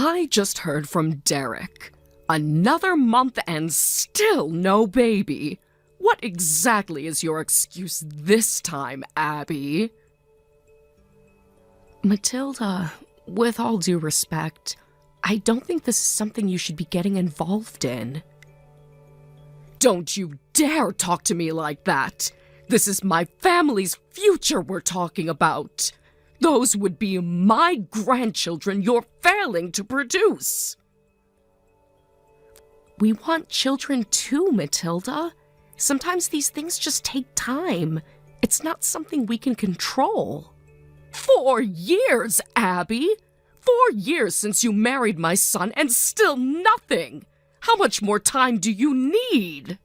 I just heard from Derek. Another month and still no baby. What exactly is your excuse this time, Abby? Matilda, with all due respect, I don't think this is something you should be getting involved in. Don't you dare talk to me like that! This is my family's future we're talking about. Those would be my grandchildren you're failing to produce. We want children too, Matilda. Sometimes these things just take time. It's not something we can control. 4 years, Abby! 4 years since you married my son and still nothing! How much more time do you need?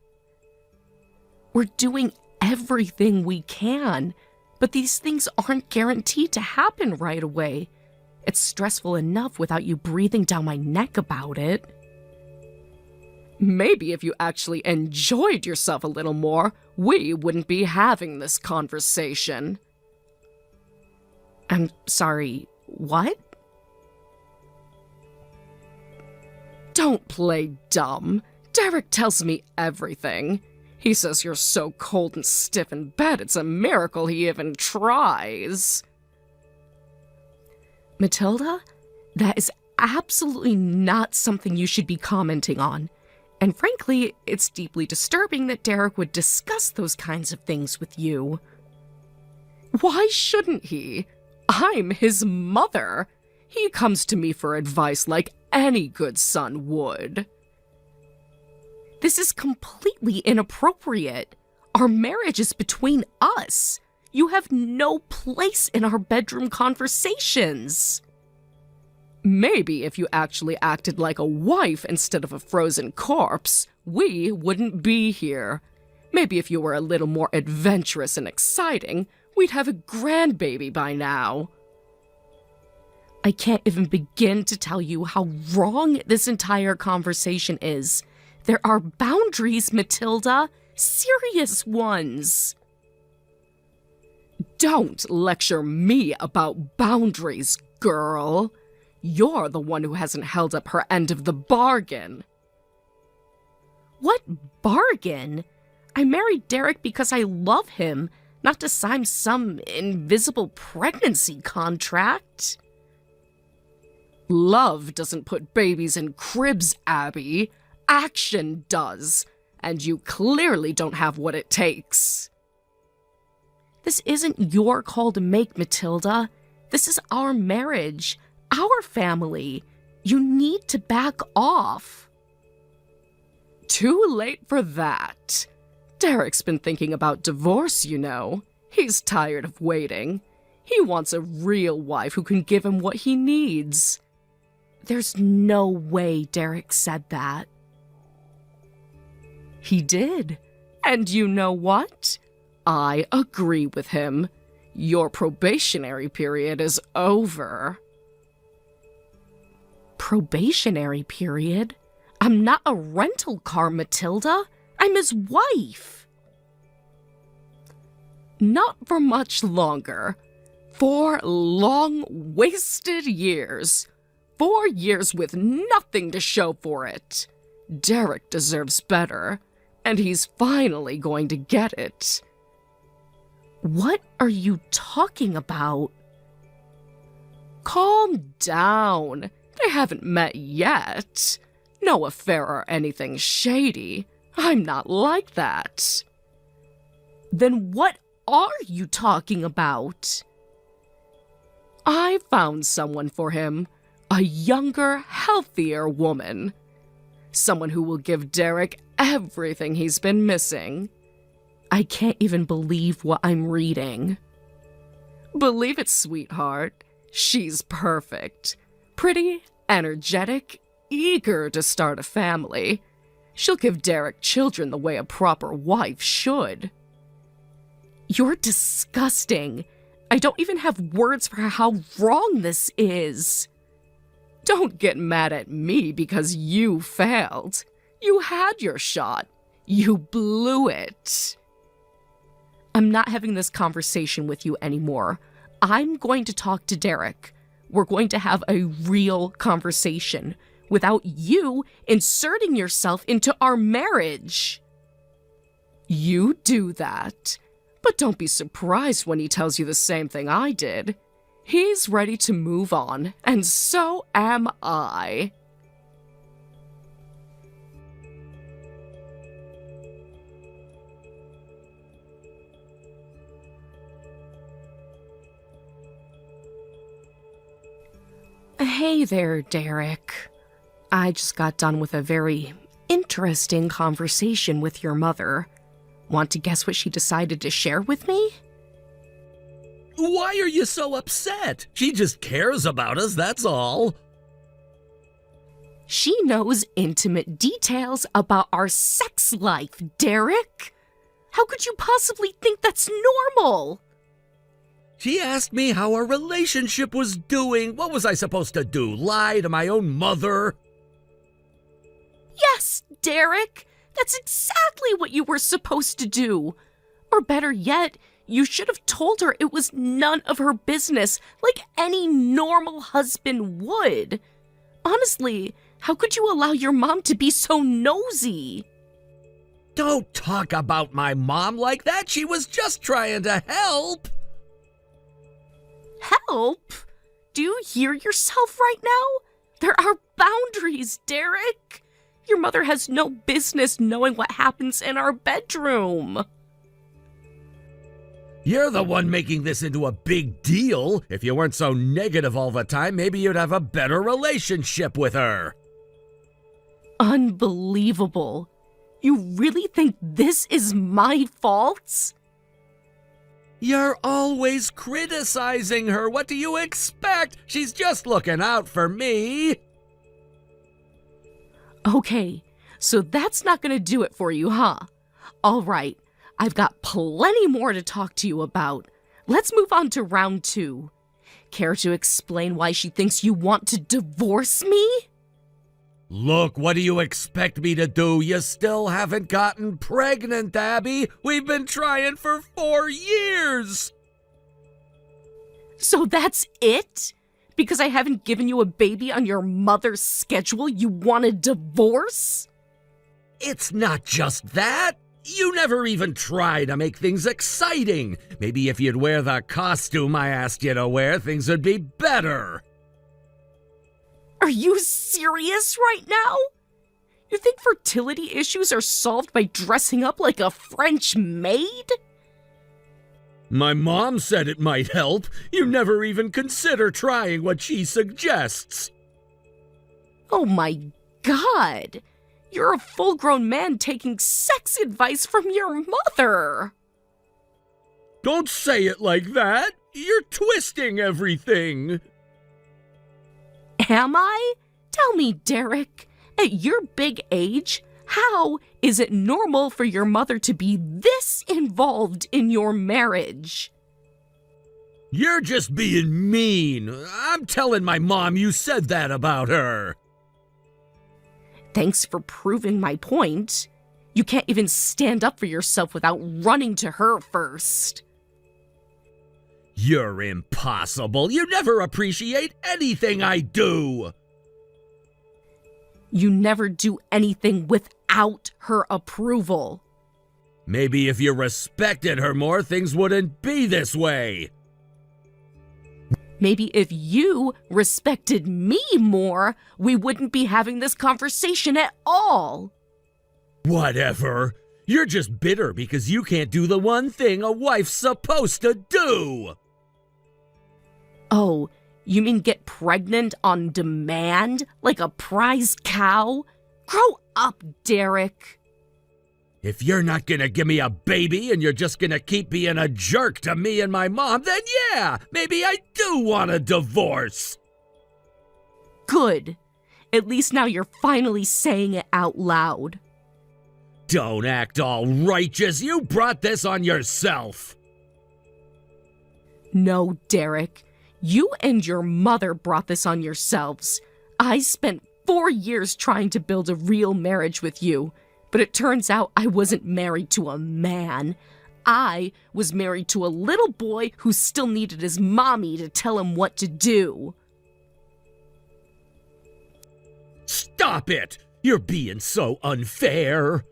We're doing everything we can, but these things aren't guaranteed to happen right away. It's stressful enough without you breathing down my neck about it. Maybe if you actually enjoyed yourself a little more, we wouldn't be having this conversation. I'm sorry, what? Don't play dumb. Derek tells me everything. He says you're so cold and stiff in bed, it's a miracle he even tries. Matilda, that is absolutely not something you should be commenting on. And frankly, it's deeply disturbing that Derek would discuss those kinds of things with you. Why shouldn't he? I'm his mother. He comes to me for advice like any good son would. This is completely inappropriate. Our marriage is between us. You have no place in our bedroom conversations. Maybe if you actually acted like a wife instead of a frozen corpse, we wouldn't be here. Maybe if you were a little more adventurous and exciting, we'd have a grandbaby by now. I can't even begin to tell you how wrong this entire conversation is. There are boundaries, Matilda. Serious ones. Don't lecture me about boundaries, girl. You're the one who hasn't held up her end of the bargain. What bargain? I married Derek because I love him, not to sign some invisible pregnancy contract. Love doesn't put babies in cribs, Abby. Action does, and you clearly don't have what it takes. This isn't your call to make, Matilda. This is our marriage, our family. You need to back off. Too late for that. Derek's been thinking about divorce, you know. He's tired of waiting. He wants a real wife who can give him what he needs. There's no way Derek said that. He did. And you know what? I agree with him. Your probationary period is over. Probationary period? I'm not a rental car, Matilda. I'm his wife. Not for much longer. 4 long, wasted years. 4 years with nothing to show for it. Derek deserves better, and he's finally going to get it. What are you talking about? Calm down. They haven't met yet. No affair or anything shady. I'm not like that. Then what are you talking about? I found someone for him. A younger, healthier woman. Someone who will give Derek everything he's been missing. I can't even believe what I'm reading. Believe it, sweetheart. She's perfect. Pretty, energetic, eager to start a family. She'll give Derek children the way a proper wife should. You're disgusting. I don't even have words for how wrong this is. Don't get mad at me because you failed. You had your shot. You blew it. I'm not having this conversation with you anymore. I'm going to talk to Derek. we're going to have a real conversation without you inserting yourself into our marriage. You do that, but don't be surprised when he tells you the same thing I did. He's ready to move on, and so am I. Hey there, Derek. I just got done with a very interesting conversation with your mother. Want to guess what she decided to share with me? Why are you so upset? She just cares about us, that's all. She knows intimate details about our sex life, Derek. How could you possibly think that's normal? She asked me how our relationship was doing. What was I supposed to do? Lie to my own mother? Yes, Derek. That's exactly what you were supposed to do. Or better yet, you should have told her it was none of her business, like any normal husband would. Honestly, how could you allow your mom to be so nosy? Don't talk about my mom like that. She was just trying to help. Help? Do you hear yourself right now? There are boundaries, Derek. Your mother has no business knowing what happens in our bedroom. You're the one making this into a big deal. If you weren't so negative all the time, maybe you'd have a better relationship with her. Unbelievable. You really think this is my fault? You're always criticizing her. What do you expect? She's just looking out for me. Okay, so that's not going to do it for you, huh? All right, I've got plenty more to talk to you about. Let's move on to round 2. Care to explain why she thinks you want to divorce me? Look, what do you expect me to do? You still haven't gotten pregnant, Abby. We've been trying for 4 years. So that's it? Because I haven't given you a baby on your mother's schedule, you want a divorce? It's not just that. You never even try to make things exciting. Maybe if you'd wear the costume I asked you to wear, things would be better. Are you serious right now? You think fertility issues are solved by dressing up like a French maid? My mom said it might help. You never even consider trying what she suggests. Oh my God! You're a full-grown man taking sex advice from your mother! Don't say it like that! You're twisting everything! Am I? Tell me, Derek, at your big age, how is it normal for your mother to be this involved in your marriage? You're just being mean. I'm telling my mom you said that about her. Thanks for proving my point. You can't even stand up for yourself without running to her first. You're impossible. You never appreciate anything I do. You never do anything without her approval. Maybe if you respected her more, things wouldn't be this way. Maybe if you respected me more, we wouldn't be having this conversation at all. Whatever. You're just bitter because you can't do the one thing a wife's supposed to do. Oh, you mean get pregnant on demand, like a prize cow? Grow up, Derek. If you're not gonna give me a baby and you're just gonna keep being a jerk to me and my mom, then yeah, maybe I do want a divorce. Good. At least now you're finally saying it out loud. Don't act all righteous. You brought this on yourself. No, Derek. You and your mother brought this on yourselves. I spent 4 years trying to build a real marriage with you, but it turns out I wasn't married to a man. I was married to a little boy who still needed his mommy to tell him what to do. Stop it! You're being so unfair.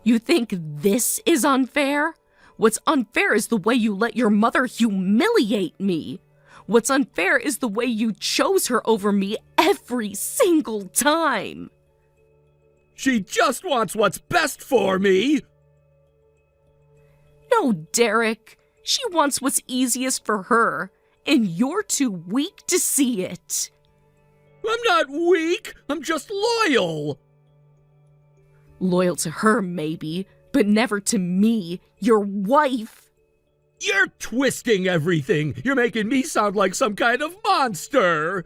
You think this is unfair? What's unfair is the way you let your mother humiliate me. What's unfair is the way you chose her over me every single time. She just wants what's best for me. No, Derek. She wants what's easiest for her, and you're too weak to see it. I'm not weak. I'm just loyal. Loyal to her, maybe, but never to me, your wife. You're twisting everything. You're making me sound like some kind of monster.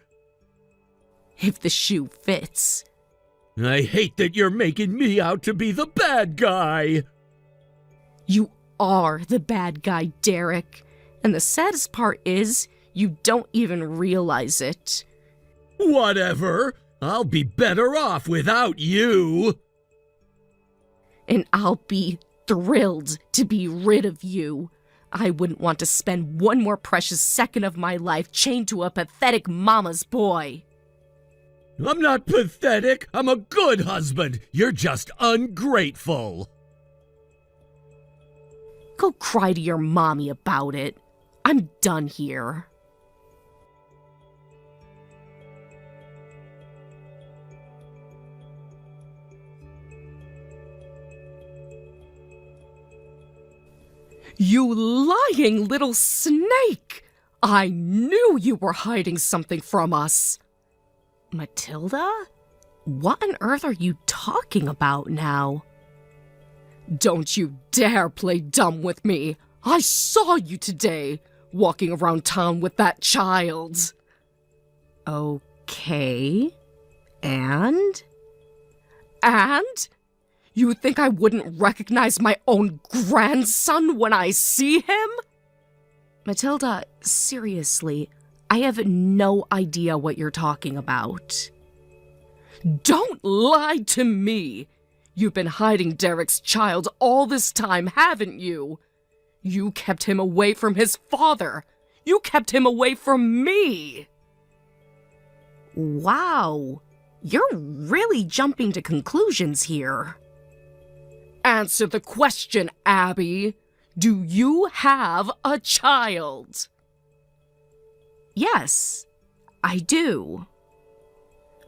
If the shoe fits. I hate that you're making me out to be the bad guy. You are the bad guy, Derek. And the saddest part is, you don't even realize it. Whatever. I'll be better off without you. And I'll be thrilled to be rid of you. I wouldn't want to spend one more precious second of my life chained to a pathetic mama's boy. I'm not pathetic. I'm a good husband. You're just ungrateful. Go cry to your mommy about it. I'm done here. You lying little snake! I knew you were hiding something from us. Matilda? What on earth are you talking about now? Don't you dare play dumb with me. I saw you today, walking around town with that child. Okay. And? And? You think I wouldn't recognize my own grandson when I see him? Matilda, seriously, I have no idea what you're talking about. Don't lie to me! You've been hiding Derek's child all this time, haven't you? You kept him away from his father. You kept him away from me. Wow, you're really jumping to conclusions here. Answer the question, Abby. Do you have a child? Yes, I do.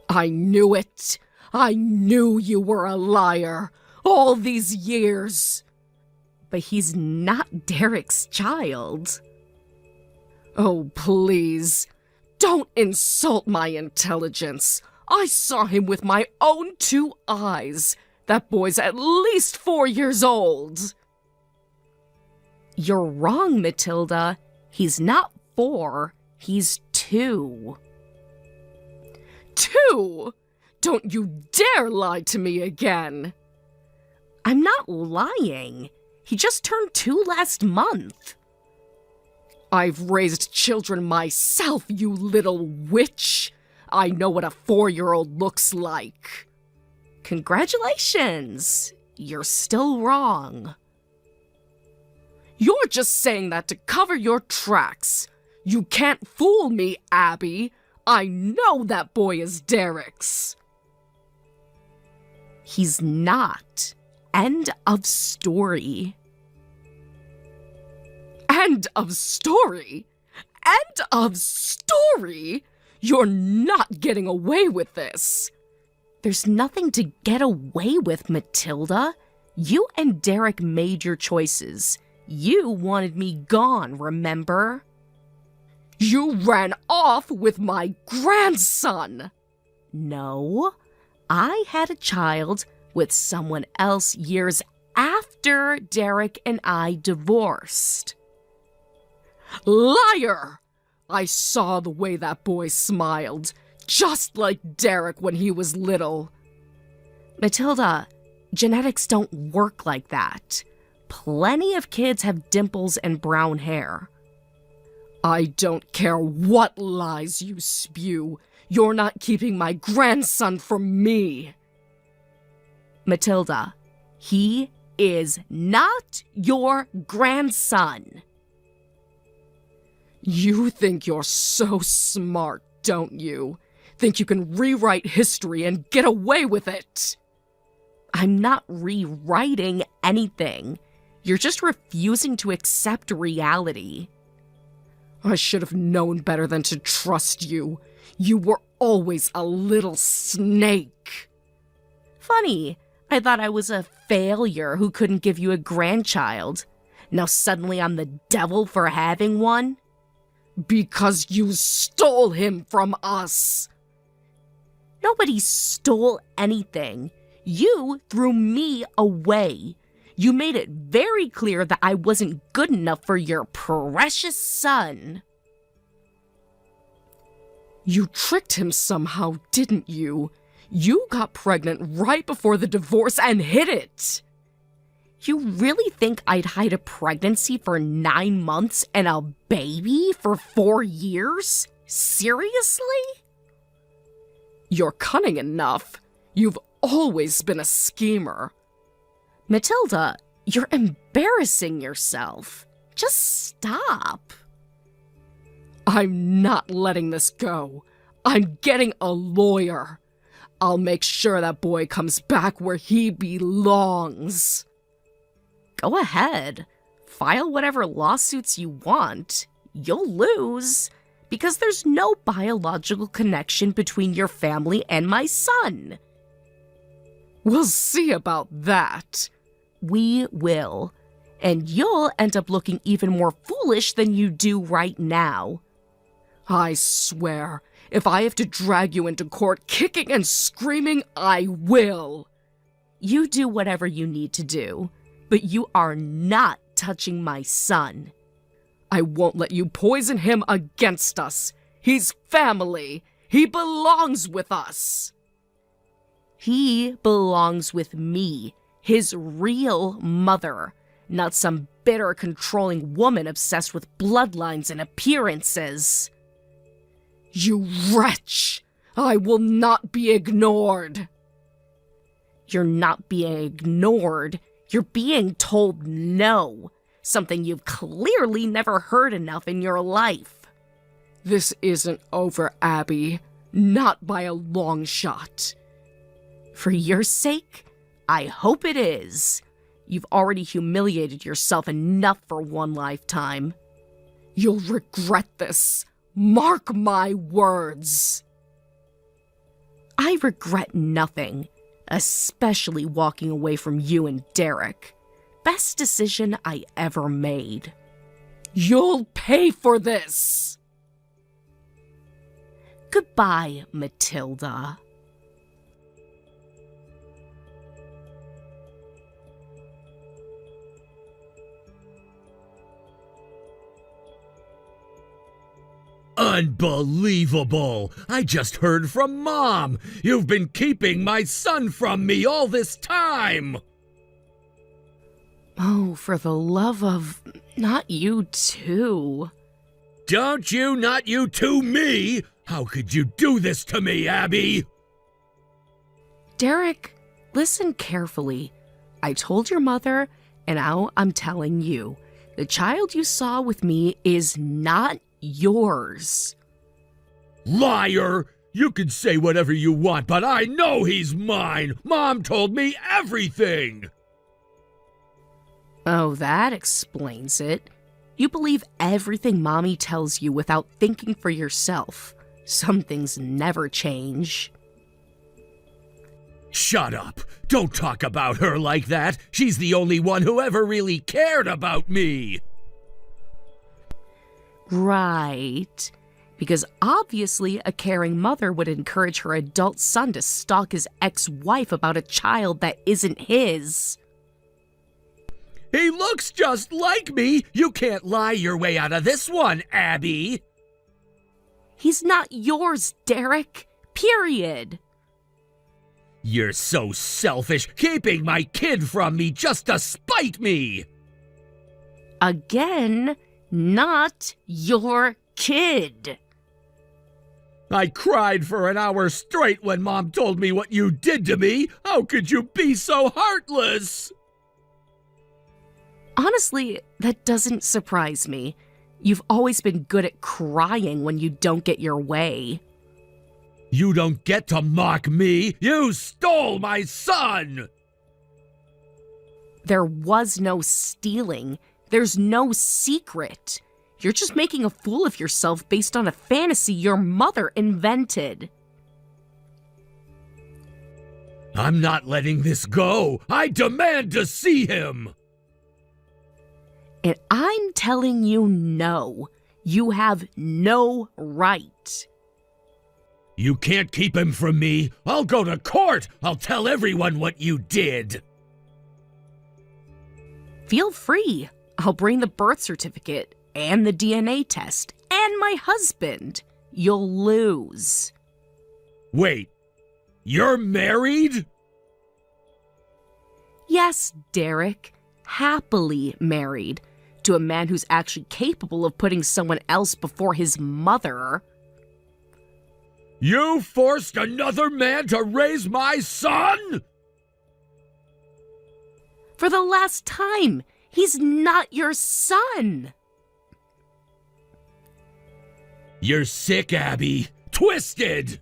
I knew it. I knew you were a liar all these years. But he's not Derek's child. Oh, please. Don't insult my intelligence. I saw him with my own 2 eyes. That boy's at least 4 years old. You're wrong, Matilda. He's not 4. He's 2. 2? Don't you dare lie to me again. I'm not lying. He just turned 2 last month. I've raised children myself, you little witch. I know what a 4-year-old looks like. Congratulations. You're still wrong. You're just saying that to cover your tracks. You can't fool me, Abby. I know that boy is Derek's. He's not. End of story. End of story? End of story? You're not getting away with this. There's nothing to get away with, Matilda. You and Derek made your choices. You wanted me gone, remember? You ran off with my grandson! No, I had a child with someone else years after Derek and I divorced. Liar! I saw the way that boy smiled, just like Derek when he was little. Matilda, genetics don't work like that. Plenty of kids have dimples and brown hair. I don't care what lies you spew. You're not keeping my grandson from me. Matilda, he is not your grandson. You think you're so smart, don't you? think you can rewrite history and get away with it. I'm not rewriting anything. You're just refusing to accept reality. I should have known better than to trust you. You were always a little snake. Funny, I thought I was a failure who couldn't give you a grandchild. Now suddenly I'm the devil for having one? Because you stole him from us. Nobody stole anything. You threw me away. You made it very clear that I wasn't good enough for your precious son. You tricked him somehow, didn't you? You got pregnant right before the divorce and hid it. You really think I'd hide a pregnancy for 9 months and a baby for 4 years? Seriously? You're cunning enough. You've always been a schemer. Matilda, you're embarrassing yourself. Just stop. I'm not letting this go. I'm getting a lawyer. I'll make sure that boy comes back where he belongs. Go ahead. File whatever lawsuits you want. You'll lose, because there's no biological connection between your family and my son. We'll see about that. We will. And you'll end up looking even more foolish than you do right now. I swear, if I have to drag you into court kicking and screaming, I will. You do whatever you need to do, but you are not touching my son. I won't let you poison him against us. He's family. He belongs with us. He belongs with me, his real mother, not some bitter, controlling woman obsessed with bloodlines and appearances. You wretch! I will not be ignored. You're not being ignored. You're being told no, something you've clearly never heard enough in your life. This isn't over, Abby. Not by a long shot. For your sake, I hope it is. You've already humiliated yourself enough for one lifetime. You'll regret this. Mark my words. I regret nothing, especially walking away from you and Derek. Best decision I ever made. You'll pay for this. Goodbye, Matilda. Unbelievable! I just heard from Mom! You've been keeping my son from me all this time! Oh, for the love of... not you too. Don't you not you to me! How could you do this to me, Abby? Derek, listen carefully. I told your mother, and now I'm telling you. The child you saw with me is not yours. Liar! You can say whatever you want, but I know he's mine! Mom told me everything! Oh, that explains it. You believe everything Mommy tells you without thinking for yourself. Some things never change. Shut up! Don't talk about her like that! She's the only one who ever really cared about me! Right. Because obviously a caring mother would encourage her adult son to stalk his ex-wife about a child that isn't his. He looks just like me! You can't lie your way out of this one, Abby! He's not yours, Derek. Period. You're so selfish, keeping my kid from me just to spite me! Again, not your kid. I cried for an hour straight when Mom told me what you did to me! How could you be so heartless? Honestly, that doesn't surprise me. You've always been good at crying when you don't get your way. You don't get to mock me! You stole my son! There was no stealing. There's no secret. You're just making a fool of yourself based on a fantasy your mother invented. I'm not letting this go! I demand to see him! And I'm telling you no. You have no right. You can't keep him from me! I'll go to court! I'll tell everyone what you did! Feel free. I'll bring the birth certificate and the DNA test and my husband. You'll lose. Wait, you're married? Yes, Derek. Happily married to a man who's actually capable of putting someone else before his mother. You forced another man to raise my son? For the last time, he's not your son. You're sick, Abby. Twisted!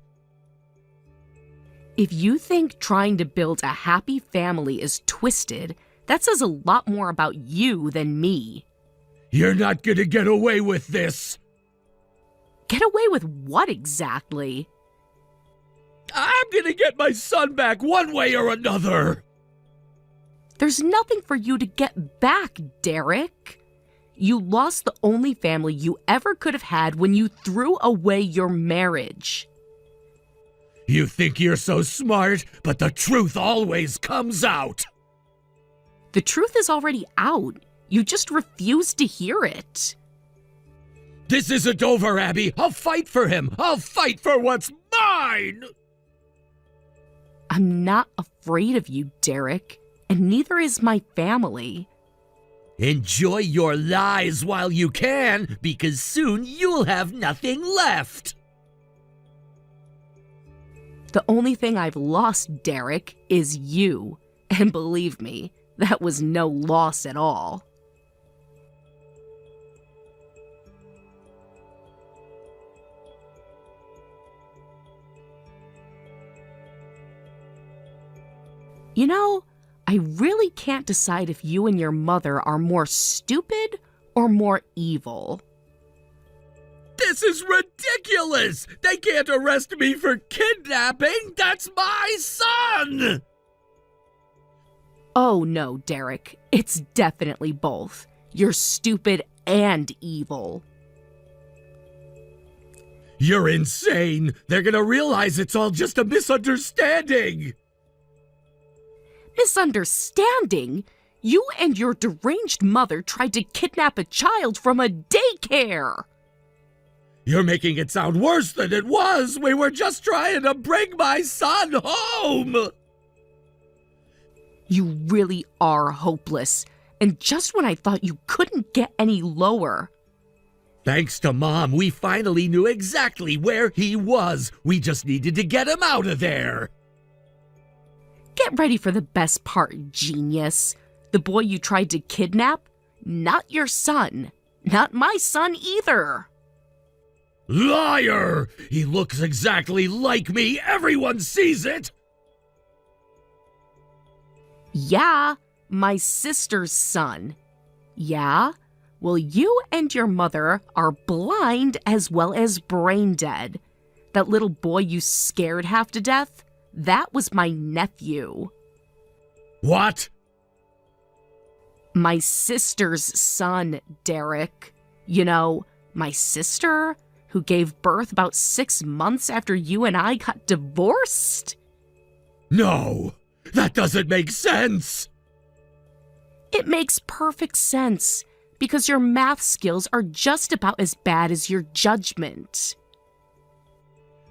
If you think trying to build a happy family is twisted, that says a lot more about you than me. You're not gonna get away with this! Get away with what exactly? I'm gonna get my son back one way or another! There's nothing for you to get back, Derek. You lost the only family you ever could have had when you threw away your marriage. You think you're so smart, but the truth always comes out! The truth is already out. You just refuse to hear it. This isn't over, Abby! I'll fight for him! I'll fight for what's mine! I'm not afraid of you, Derek, and neither is my family. Enjoy your lies while you can, because soon you'll have nothing left! The only thing I've lost, Derek, is you. And believe me, that was no loss at all. You know, I really can't decide if you and your mother are more stupid or more evil. This is ridiculous! They can't arrest me for kidnapping! That's my son! Oh no, Derek. It's definitely both. You're stupid and evil. You're insane! They're gonna realize it's all just a misunderstanding! Misunderstanding? You and your deranged mother tried to kidnap a child from a daycare! You're making it sound worse than it was! We were just trying to bring my son home! You really are hopeless. And just when I thought you couldn't get any lower. Thanks to Mom, we finally knew exactly where he was. We just needed to get him out of there. Get ready for the best part, genius. The boy you tried to kidnap? Not your son. Not my son either. Liar! He looks exactly like me. Everyone sees it. Yeah, my sister's son. Yeah? Well, you and your mother are blind as well as brain dead. That little boy you scared half to death? That was my nephew. What? My sister's son, Derek. You know, my sister who gave birth about 6 months after you and I got divorced? No, that doesn't make sense. It makes perfect sense because your math skills are just about as bad as your judgment.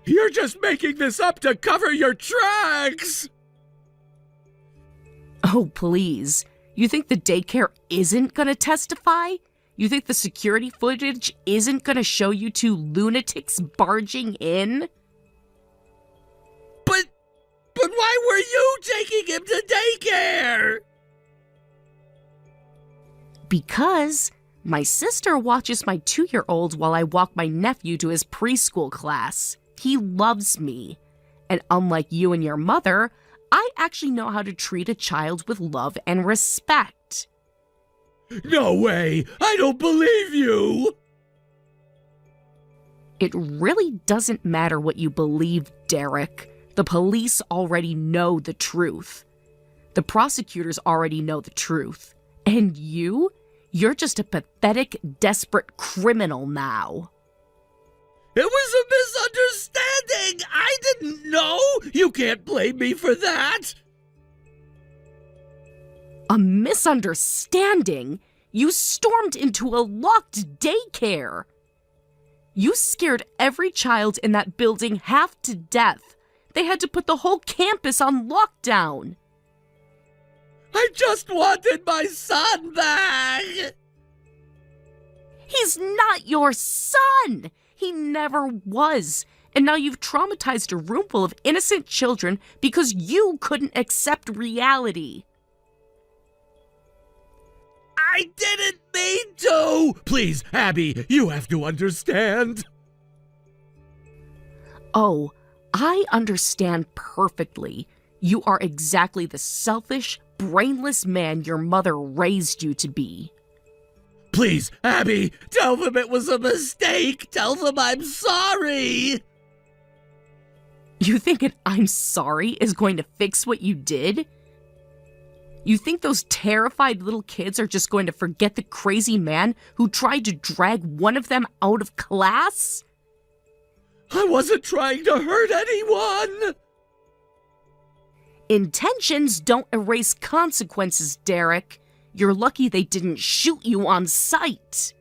You're just making this up to cover your tracks! Oh, please. You think the daycare isn't gonna testify? You think the security footage isn't gonna show you two lunatics barging in? But why were you taking him to daycare? Because my sister watches my 2-year-old while I walk my nephew to his preschool class. He loves me. And unlike you and your mother, I actually know how to treat a child with love and respect. No way! I don't believe you! It really doesn't matter what you believe, Derek. The police already know the truth. The prosecutors already know the truth. And you're just a pathetic, desperate criminal now. It was a misunderstanding! I didn't know! You can't blame me for that! A misunderstanding? You stormed into a locked daycare. You scared every child in that building half to death. They had to put the whole campus on lockdown. I just wanted my son back! He's not your son! He never was. And now you've traumatized a room full of innocent children because you couldn't accept reality. I didn't mean to! Please, Abby, you have to understand. Oh, I understand perfectly. You are exactly the selfish, brainless man your mother raised you to be. Please, Abby, tell them it was a mistake! Tell them I'm sorry! You think an "I'm sorry" is going to fix what you did? You think those terrified little kids are just going to forget the crazy man who tried to drag one of them out of class? I wasn't trying to hurt anyone! Intentions don't erase consequences, Derek. You're lucky they didn't shoot you on sight.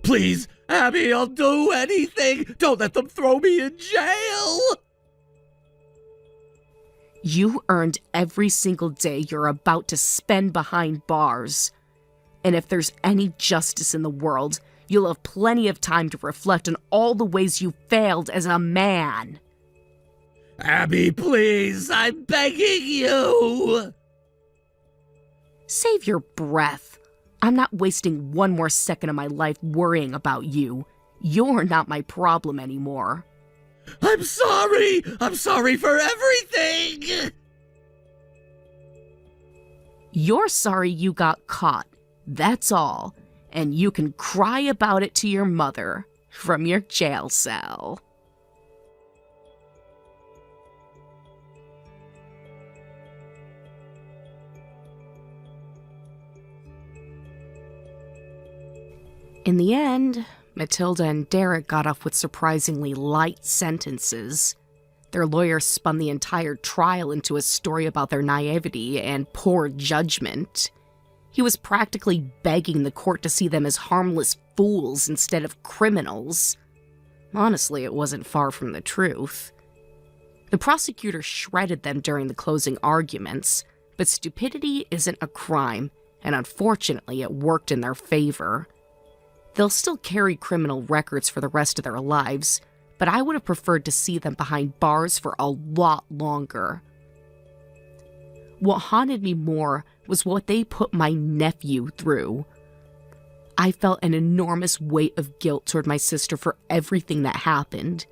Please, Abby, I'll do anything! Don't let them throw me in jail! You earned every single day you're about to spend behind bars. And if there's any justice in the world, you'll have plenty of time to reflect on all the ways you failed as a man. Abby, please, I'm begging you! Save your breath. I'm not wasting one more second of my life worrying about you. You're not my problem anymore. I'm sorry! I'm sorry for everything! You're sorry you got caught. That's all. And you can cry about it to your mother from your jail cell. In the end, Matilda and Derek got off with surprisingly light sentences. Their lawyer spun the entire trial into a story about their naivety and poor judgment. He was practically begging the court to see them as harmless fools instead of criminals. Honestly, it wasn't far from the truth. The prosecutor shredded them during the closing arguments, but stupidity isn't a crime, and unfortunately it worked in their favor. They'll still carry criminal records for the rest of their lives, but I would have preferred to see them behind bars for a lot longer. What haunted me more was what they put my nephew through. I felt an enormous weight of guilt toward my sister for everything that happened.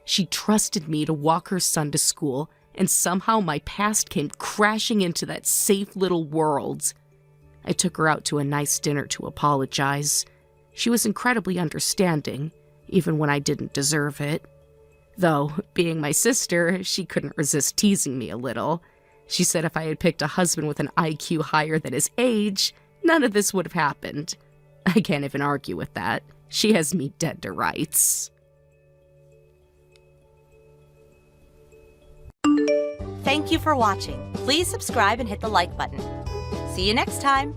She trusted me to walk her son to school, and somehow my past came crashing into that safe little world. I took her out to a nice dinner to apologize. She was incredibly understanding, even when I didn't deserve it. Though, being my sister, she couldn't resist teasing me a little. She said if I had picked a husband with an IQ higher than his age, none of this would have happened. I can't even argue with that. She has me dead to rights. Thank you for watching. Please subscribe and hit the like button. See you next time.